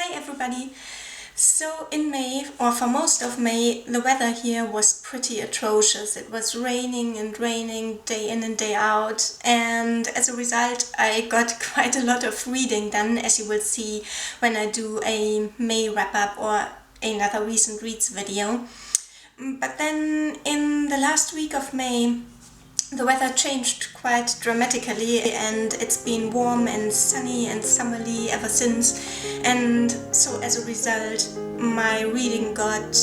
Hi everybody! So in May, or for most of May, the weather here was pretty atrocious. It was raining and raining day in and day out, and as a result I got quite a lot of reading done, as you will see when I do a May wrap-up or another recent reads video. But then in the last week of May the weather changed quite dramatically, and it's been warm and sunny and summerly ever since, and so as a result my reading got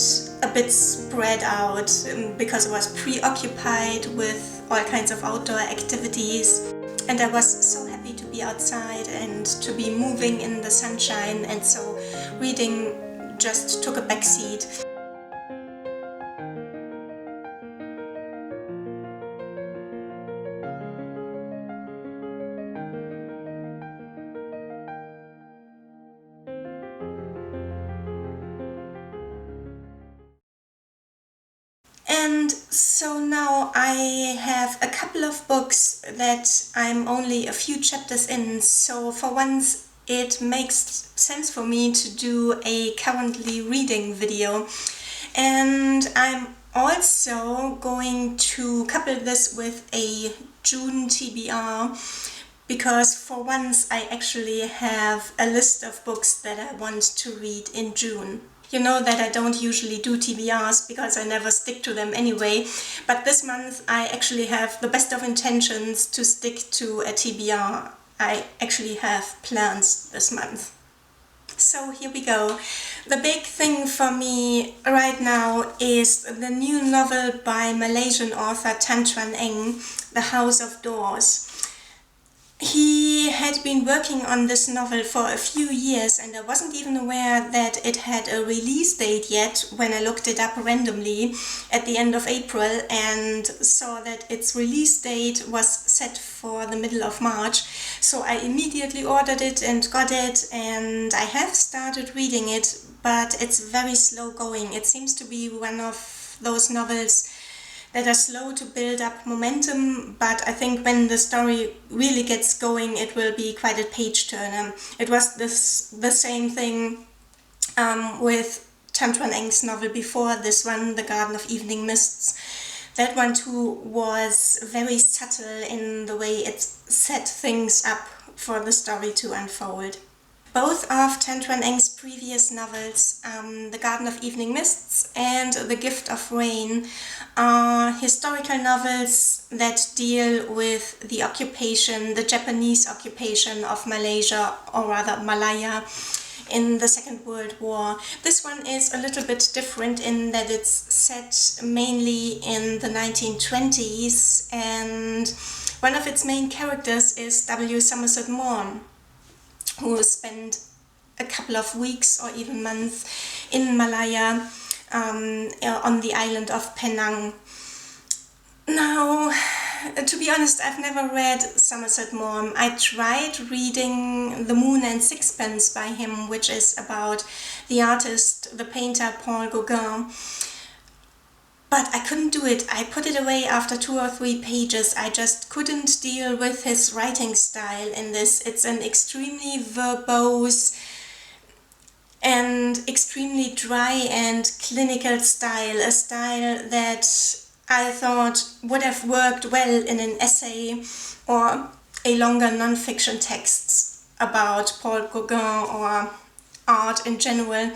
a bit spread out because I was preoccupied with all kinds of outdoor activities, and I was so happy to be outside and to be moving in the sunshine, and so reading just took a backseat. And so now I have a couple of books that I'm only a few chapters in, so for once it makes sense for me to do a currently reading video. And I'm also going to couple this with a June TBR, because for once I actually have a list of books that I want to read in June. You know that I don't usually do TBRs because I never stick to them anyway, but this month I actually have the best of intentions to stick to a TBR. I actually have plans this month. So here we go. The big thing for me right now is the new novel by Malaysian author Twan, The House of Doors. He had been working on this novel for a few years, and I wasn't even aware that it had a release date yet when I looked it up randomly at the end of April and saw that its release date was set for the middle of March. So I immediately ordered it and got it, and I have started reading it, but it's very slow going. It seems to be one of those novels that are slow to build up momentum, but I think when the story really gets going it will be quite a page turner. It was the same thing with Twan's novel before this one, The Garden of Evening Mists. That one too was very subtle in the way it set things up for the story to unfold. Both of Twan's previous novels, The Garden of Evening Mists and The Gift of Rain, are historical novels that deal with the occupation, the Japanese occupation of Malaysia, or rather Malaya, in the Second World War. This one is a little bit different in that it's set mainly in the 1920s, and one of its main characters is Somerset Maugham, who spent a couple of weeks or even months in Malaya on the island of Penang. Now, to be honest, I've never read Somerset Maugham. I tried reading The Moon and Sixpence by him, which is about the artist, the painter Paul Gauguin. But I couldn't do it. I put it away after 2 or 3 pages. I just couldn't deal with his writing style in this. It's an extremely verbose and extremely dry and clinical style, a style that I thought would have worked well in an essay or a longer non-fiction text about Paul Gauguin or art in general,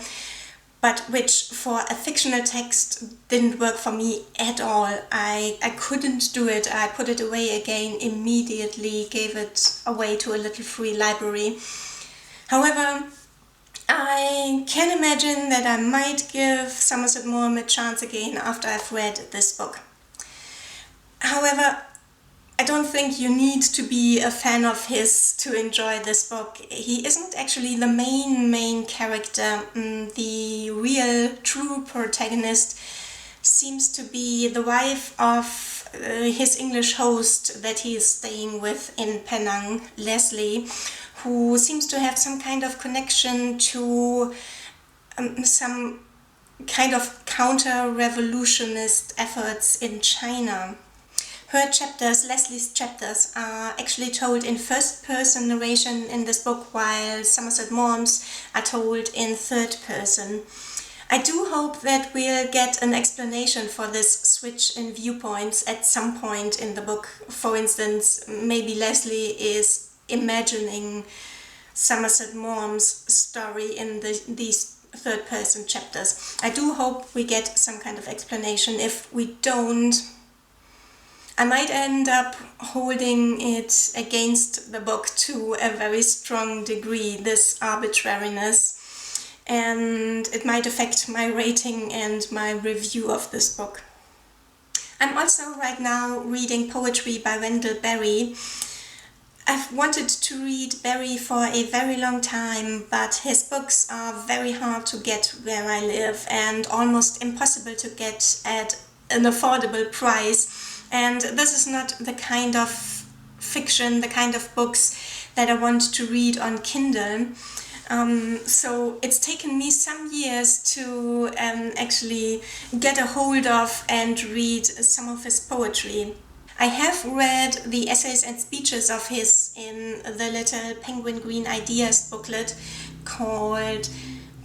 but which for a fictional text didn't work for me at all. I couldn't do it. I put it away again immediately, gave it away to a little free library. However, I can imagine that I might give Somerset Maugham a chance again after I've read this book. However, I don't think you need to be a fan of his to enjoy this book. He isn't actually the main character. The real, true protagonist seems to be the wife of his English host that he is staying with in Penang, Leslie, who seems to have some kind of connection to some kind of counter-revolutionist efforts in China. Her chapters, Leslie's chapters, are actually told in first-person narration in this book, while Somerset Maugham's are told in third-person. I do hope that we'll get an explanation for this switch in viewpoints at some point in the book. For instance, maybe Leslie is imagining Somerset Maugham's story in these third-person chapters. I do hope we get some kind of explanation. If we don't, I might end up holding it against the book to a very strong degree, this arbitrariness, and it might affect my rating and my review of this book. I'm also right now reading poetry by Wendell Berry. I've wanted to read Berry for a very long time, but his books are very hard to get where I live and almost impossible to get at an affordable price. And this is not the kind of fiction, the kind of books that I want to read on Kindle. So it's taken me some years to actually get a hold of and read some of his poetry. I have read the essays and speeches of his in the little Penguin Green Ideas booklet called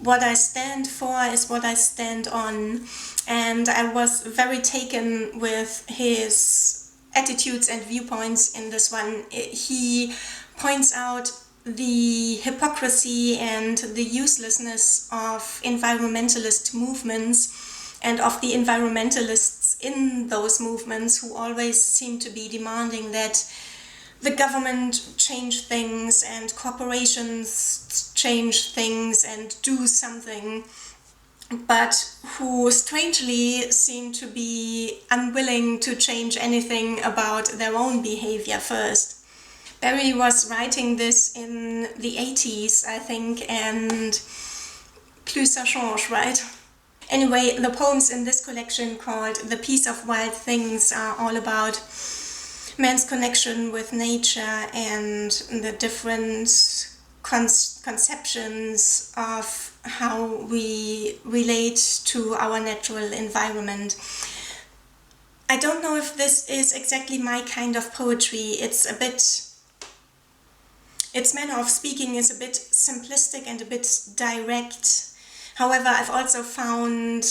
What I Stand For Is What I Stand On, and I was very taken with his attitudes and viewpoints in this one. He points out the hypocrisy and the uselessness of environmentalist movements and of the environmentalists in those movements who always seem to be demanding that the government change things and corporations change things and do something, but who strangely seem to be unwilling to change anything about their own behavior first. Berry was writing this in the 80s, I think, and plus ça change, right? Anyway, the poems in this collection called The Peace of Wild Things are all about man's connection with nature and the different conceptions of how we relate to our natural environment. I don't know if this is exactly my kind of poetry. Its manner of speaking is a bit simplistic and a bit direct. However, I've also found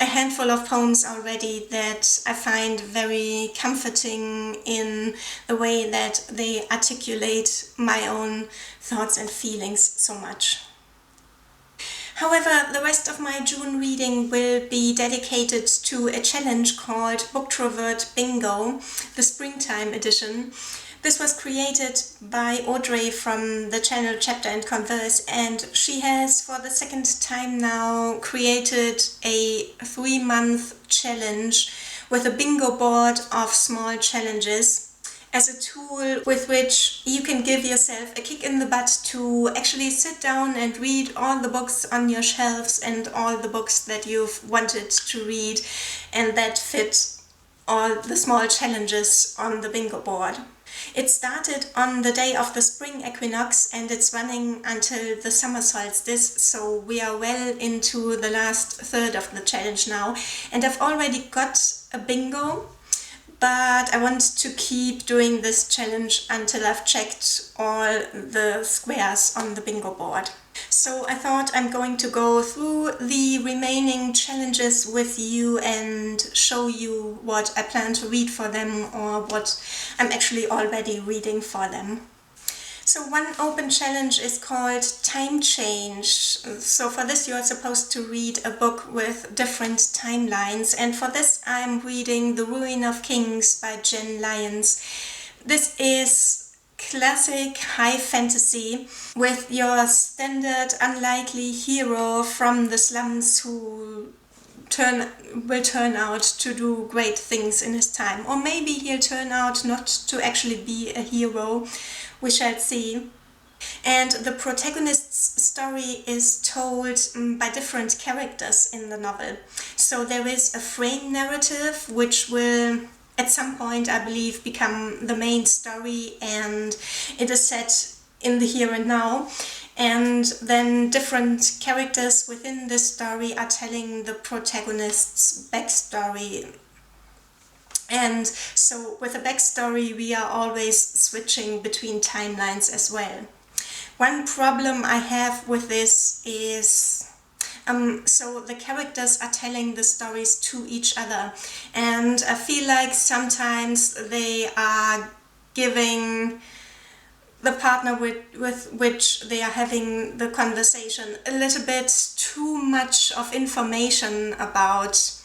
a handful of poems already that I find very comforting in the way that they articulate my own thoughts and feelings so much. However, the rest of my June reading will be dedicated to a challenge called Booktrovert Bingo, the springtime edition. This was created by Audrey from the channel Chapter and Converse, and she has for the second time now created a 3-month challenge with a bingo board of small challenges as a tool with which you can give yourself a kick in the butt to actually sit down and read all the books on your shelves and all the books that you've wanted to read and that fit all the small challenges on the bingo board. It started on the day of the spring equinox and it's running until the summer solstice, so we are well into the last third of the challenge now. And I've already got a bingo, but I want to keep doing this challenge until I've checked all the squares on the bingo board. So I thought I'm going to go through the remaining challenges with you and show you what I plan to read for them or what I'm actually already reading for them. So one open challenge is called Time Change. So for this you are supposed to read a book with different timelines, and for this I'm reading The Ruin of Kings by Jenn Lyons. This is classic high fantasy with your standard unlikely hero from the slums who will turn out to do great things in his time, or maybe he'll turn out not to actually be a hero. We shall see. And the protagonist's story is told by different characters in the novel. So there is a frame narrative which will at some point, I believe, become the main story, and it is set in the here and now. And then different characters within this story are telling the protagonist's backstory. And so with a backstory, we are always switching between timelines as well. One problem I have with this is so the characters are telling the stories to each other, and I feel like sometimes they are giving the partner with which they are having the conversation a little bit too much of information about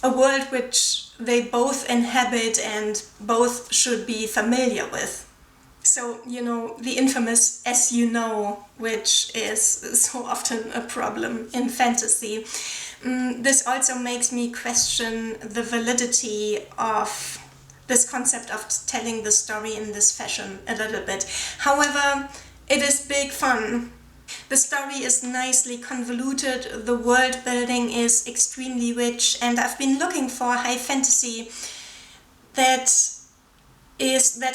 a world which they both inhabit and both should be familiar with. So, the infamous "as you know," which is so often a problem in fantasy. This also makes me question the validity of this concept of telling the story in this fashion a little bit. However, it is big fun. The story is nicely convoluted, the world building is extremely rich, and I've been looking for high fantasy that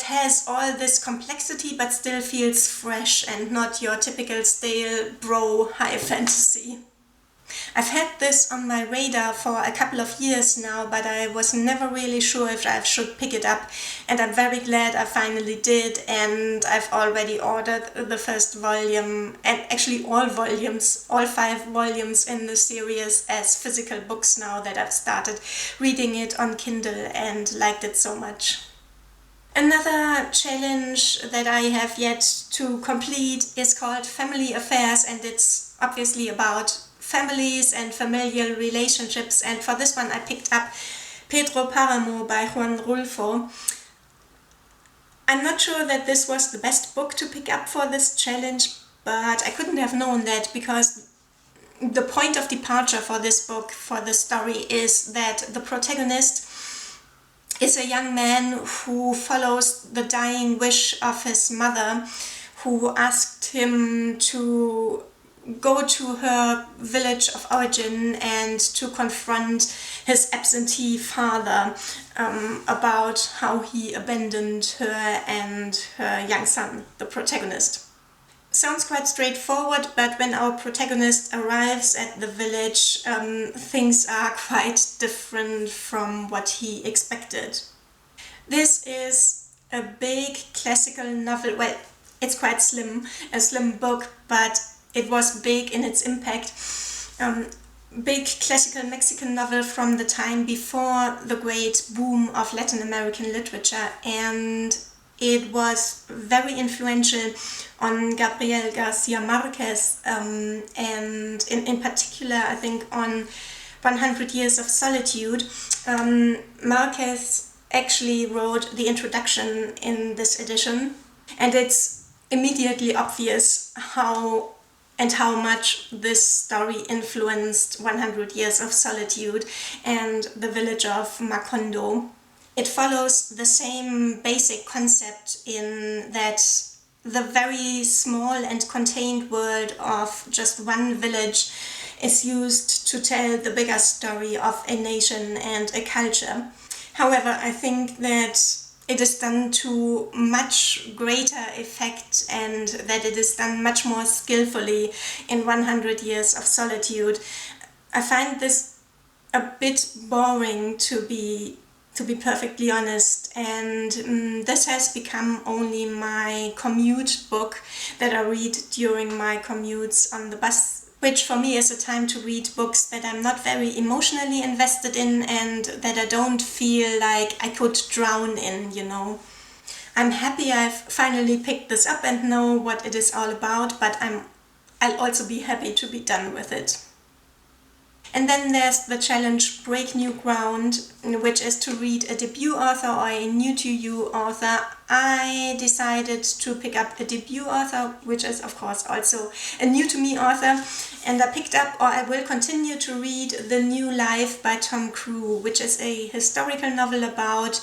has all this complexity but still feels fresh and not your typical stale bro high fantasy. I've had this on my radar for a couple of years now, but I was never really sure if I should pick it up, and I'm very glad I finally did, and I've already ordered the first volume, and actually all 5 volumes in the series as physical books now that I've started reading it on Kindle and liked it so much. Another challenge that I have yet to complete is called Family Affairs, and it's obviously about families and familial relationships, and for this one I picked up Pedro Páramo by Juan Rulfo. I'm not sure that this was the best book to pick up for this challenge, but I couldn't have known that, because the point of departure for this book, for the story, is that the protagonist is a young man who follows the dying wish of his mother, who asked him to go to her village of origin and to confront his absentee father about how he abandoned her and her young son, the protagonist. Sounds quite straightforward, but when our protagonist arrives at the village, things are quite different from what he expected. This is a big classical novel. Well, it's quite a slim book, but it was big in its impact. Big classical Mexican novel from the time before the great boom of Latin American literature, and it was very influential on Gabriel García Márquez, and in particular, I think, on 100 Years of Solitude. Márquez actually wrote the introduction in this edition, and it's immediately obvious how much this story influenced 100 Years of Solitude and the village of Macondo. It follows the same basic concept in that the very small and contained world of just one village is used to tell the bigger story of a nation and a culture. However, I think that it is done to much greater effect and that it is done much more skillfully in 100 Years of Solitude. I find this a bit boring, to be perfectly honest, and this has become only my commute book that I read during my commutes on the bus, which for me is a time to read books that I'm not very emotionally invested in and that I don't feel like I could drown in, I'm happy I've finally picked this up and know what it is all about, but I'll also be happy to be done with it. And then there's the challenge Break New Ground, which is to read a debut author or a new-to-you author. I decided to pick up a debut author, which is of course also a new-to-me author, and I picked up, or I will continue to read, The New Life by Tom Crewe, which is a historical novel about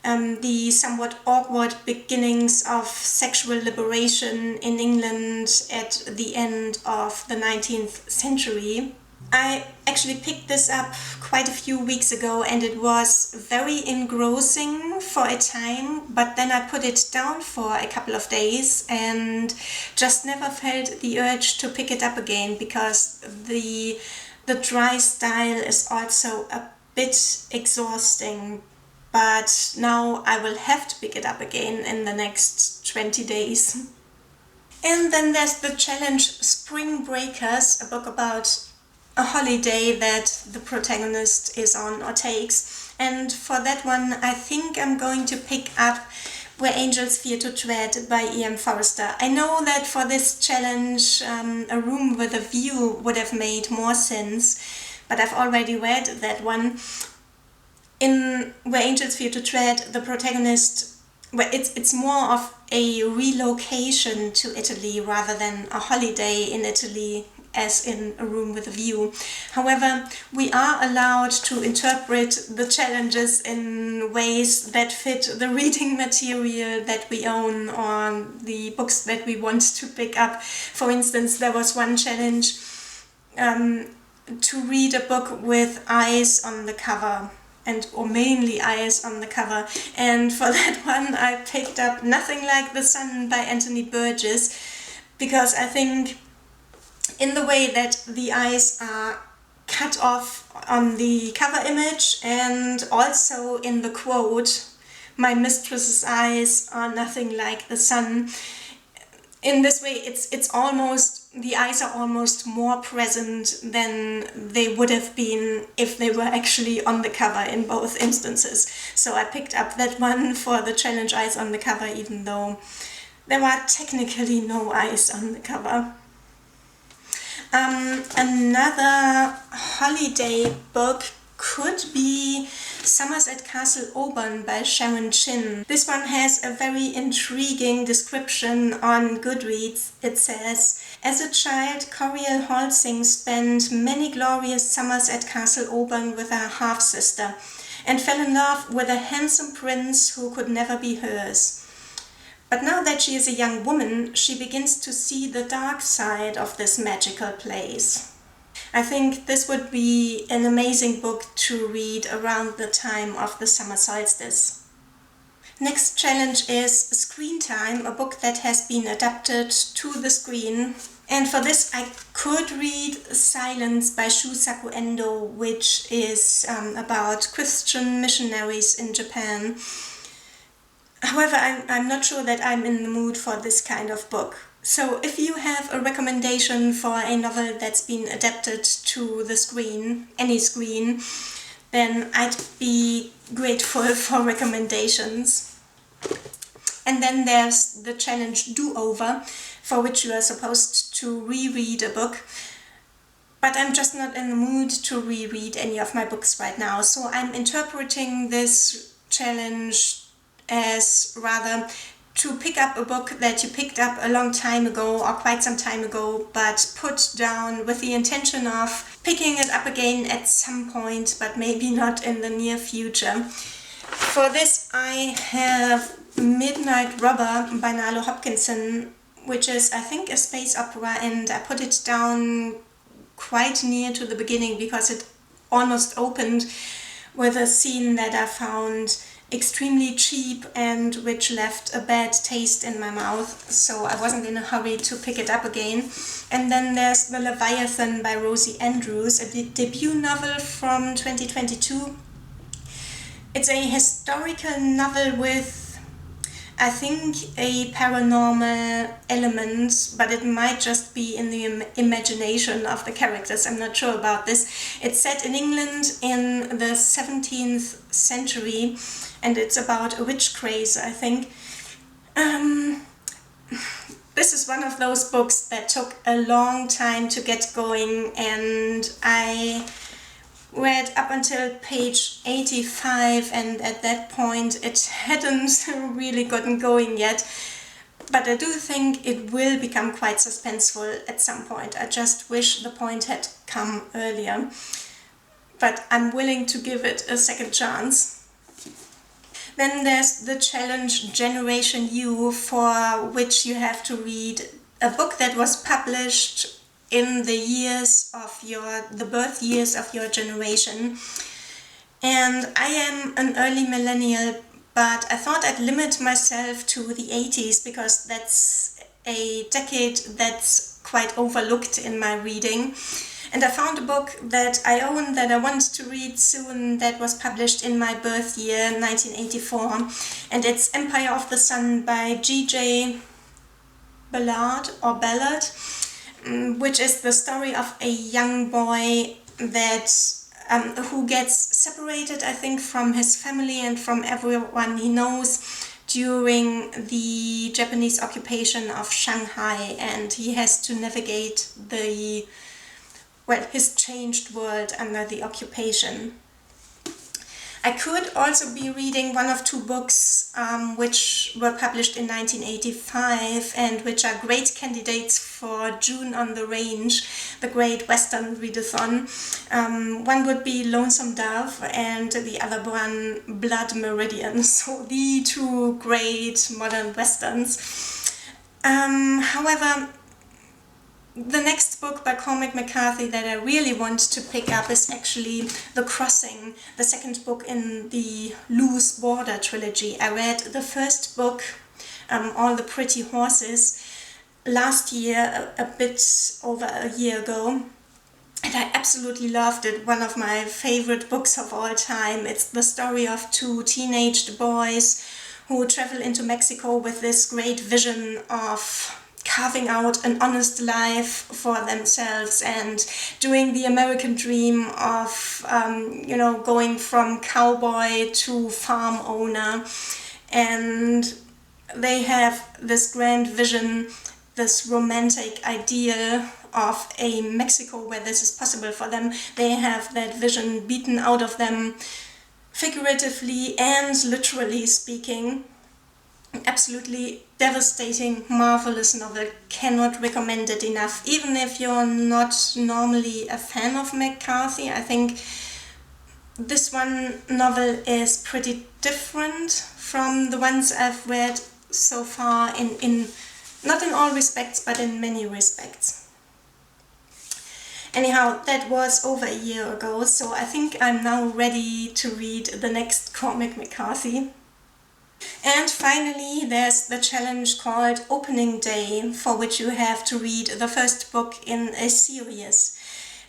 the somewhat awkward beginnings of sexual liberation in England at the end of the 19th century. I actually picked this up quite a few weeks ago and it was very engrossing for a time, but then I put it down for a couple of days and just never felt the urge to pick it up again, because the dry style is also a bit exhausting. but now I will have to pick it up again in the next 20 days. And then there's the challenge Spring Breakers, a book about a holiday that the protagonist is on or takes. And for that one, I think I'm going to pick up Where Angels Fear to Tread by E.M. Forster. I know that for this challenge, A Room with a View would have made more sense, but I've already read that one. In Where Angels Fear to Tread, the protagonist, well, it's more of a relocation to Italy rather than a holiday in Italy, as in A Room with a View. However, we are allowed to interpret the challenges in ways that fit the reading material that we own or the books that we want to pick up. For instance, there was one challenge to read a book with eyes on the cover, or mainly eyes on the cover. And for that one, I picked up Nothing Like the Sun by Anthony Burgess, because I think in the way that the eyes are cut off on the cover image and also in the quote, "My mistress's eyes are nothing like the sun." In this way, it's almost, the eyes are almost more present than they would have been if they were actually on the cover in both instances. So I picked up that one for the challenge Eyes on the Cover, even though there are technically no eyes on the cover. Another holiday book could be Somerset Castle Auburn by Sharon Shinn. This one has a very intriguing description on Goodreads. It says, "As a child, Coriel Halsing spent many glorious summers at Castle Auburn with her half-sister and fell in love with a handsome prince who could never be hers. But now that she is a young woman, she begins to see the dark side of this magical place." I think this would be an amazing book to read around the time of the summer solstice. Next challenge is Screen Time, a book that has been adapted to the screen. And for this I could read Silence by Shusaku Endo, which is about Christian missionaries in Japan. However, I'm not sure that I'm in the mood for this kind of book. So if you have a recommendation for a novel that's been adapted to the screen, any screen, then I'd be grateful for recommendations. And then there's the challenge Do-Over, for which you are supposed to reread a book. But I'm just not in the mood to reread any of my books right now, so I'm interpreting this challenge as rather to pick up a book that you picked up a long time ago or quite some time ago, but put down with the intention of picking it up again at some point, but maybe not in the near future. For this I have Midnight Robber by Nalo Hopkinson, which is, I think, a space opera, and I put it down quite near to the beginning because it almost opened with a scene that I found extremely cheap and which left a bad taste in my mouth, so I wasn't in a hurry to pick it up again. And then there's The Leviathan by Rosie Andrews, a debut novel from 2022. It's a historical novel with, I think, a paranormal element, but it might just be in the imagination of the characters. I'm not sure about this. It's set in England in the 17th century, and it's about a witch craze, I think. This is one of those books that took a long time to get going, and I read up until page 85, and at that point it hadn't really gotten going yet. But I do think it will become quite suspenseful at some point. I just wish the point had come earlier. But I'm willing to give it a second chance. Then there's the challenge Generation U, for which you have to read a book that was published in the birth years of your generation. And I am an early millennial, but I thought I'd limit myself to the 80s because that's a decade that's quite overlooked in my reading. And I found a book that I own that I want to read soon that was published in my birth year, 1984. And it's Empire of the Sun by G.J. Ballard, which is the story of a young boy that who gets separated, I think, from his family and from everyone he knows during the Japanese occupation of Shanghai, and he has to navigate his changed world under the occupation. I could also be reading one of two books which were published in 1985 and which are great candidates for June on the Range, the Great Western Readathon. One would be Lonesome Dove and the other one Blood Meridian, so the two great modern westerns. However, the next book by Cormac McCarthy that I really want to pick up is actually The Crossing, the second book in the Loose Border trilogy. I read the first book, All the Pretty Horses, last year, a bit over a year ago, and I absolutely loved it. One of my favorite books of all time. It's the story of two teenaged boys who travel into Mexico with this great vision of carving out an honest life for themselves and doing the American dream of, going from cowboy to farm owner. And they have this grand vision, this romantic ideal of a Mexico where this is possible for them. They have that vision beaten out of them, figuratively and literally speaking. Absolutely devastating, marvelous novel. Cannot recommend it enough. Even if you're not normally a fan of McCarthy, I think this one novel is pretty different from the ones I've read so far, in not in all respects, but in many respects. Anyhow, that was over a year ago, so I think I'm now ready to read the next Cormac McCarthy. And finally, there's the challenge called Opening Day, for which you have to read the first book in a series.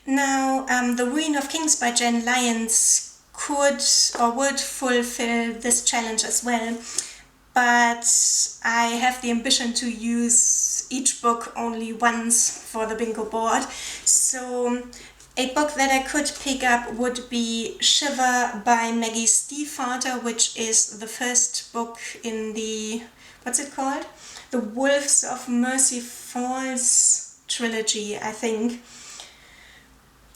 Now, The Ruin of Kings by Jenn Lyons could or would fulfill this challenge as well, but I have the ambition to use each book only once for the bingo board. So a book that I could pick up would be Shiver by Maggie Stiefvater, which is the first book in the, what's it called? The Wolves of Mercy Falls trilogy, I think.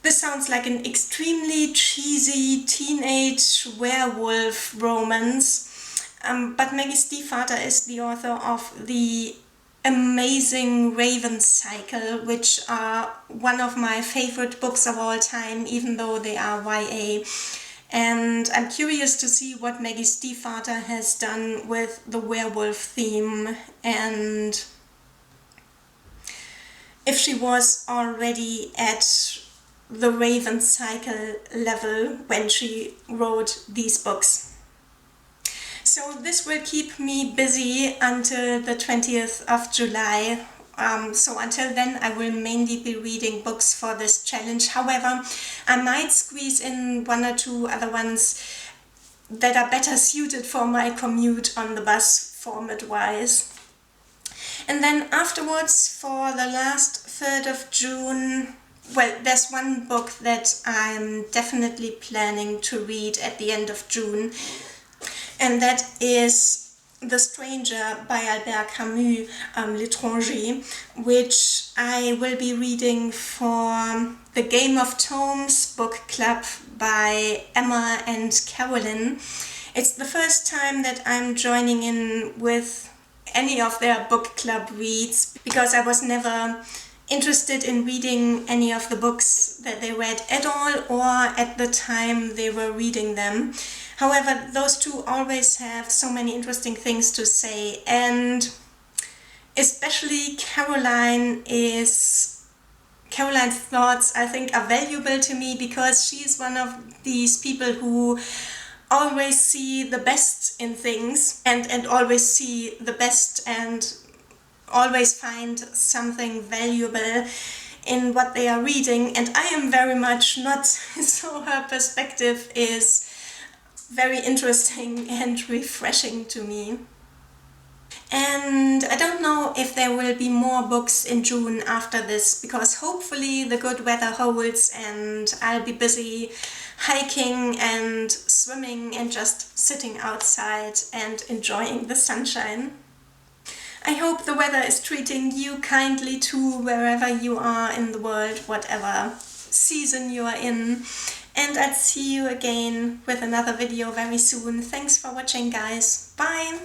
This sounds like an extremely cheesy teenage werewolf romance, but Maggie Stiefvater is the author of the amazing Raven Cycle, which are one of my favorite books of all time, even though they are YA. And I'm curious to see what Maggie Stiefvater has done with the werewolf theme, and if she was already at the Raven Cycle level when she wrote these books. So this will keep me busy until the 20th of July. So until then I will mainly be reading books for this challenge. However, I might squeeze in one or two other ones that are better suited for my commute on the bus format-wise. And then afterwards, for the last 3rd of June, well, there's one book that I'm definitely planning to read at the end of June, and that is The Stranger by Albert Camus, L'étranger, which I will be reading for the Game of Tomes book club by Emma and Carolyn. It's the first time that I'm joining in with any of their book club reads, because I was never interested in reading any of the books that they read at all, or at the time they were reading them. However, those two always have so many interesting things to say, and especially Caroline's thoughts, I think, are valuable to me, because she's one of these people who always see the best in things and always see the best and always find something valuable in what they are reading, and I am very much not, so her perspective is very interesting and refreshing to me. And I don't know if there will be more books in June after this, because hopefully the good weather holds and I'll be busy hiking and swimming and just sitting outside and enjoying the sunshine. I hope the weather is treating you kindly too, wherever you are in the world, whatever season you are in. And I'll see you again with another video very soon. Thanks for watching, guys. Bye!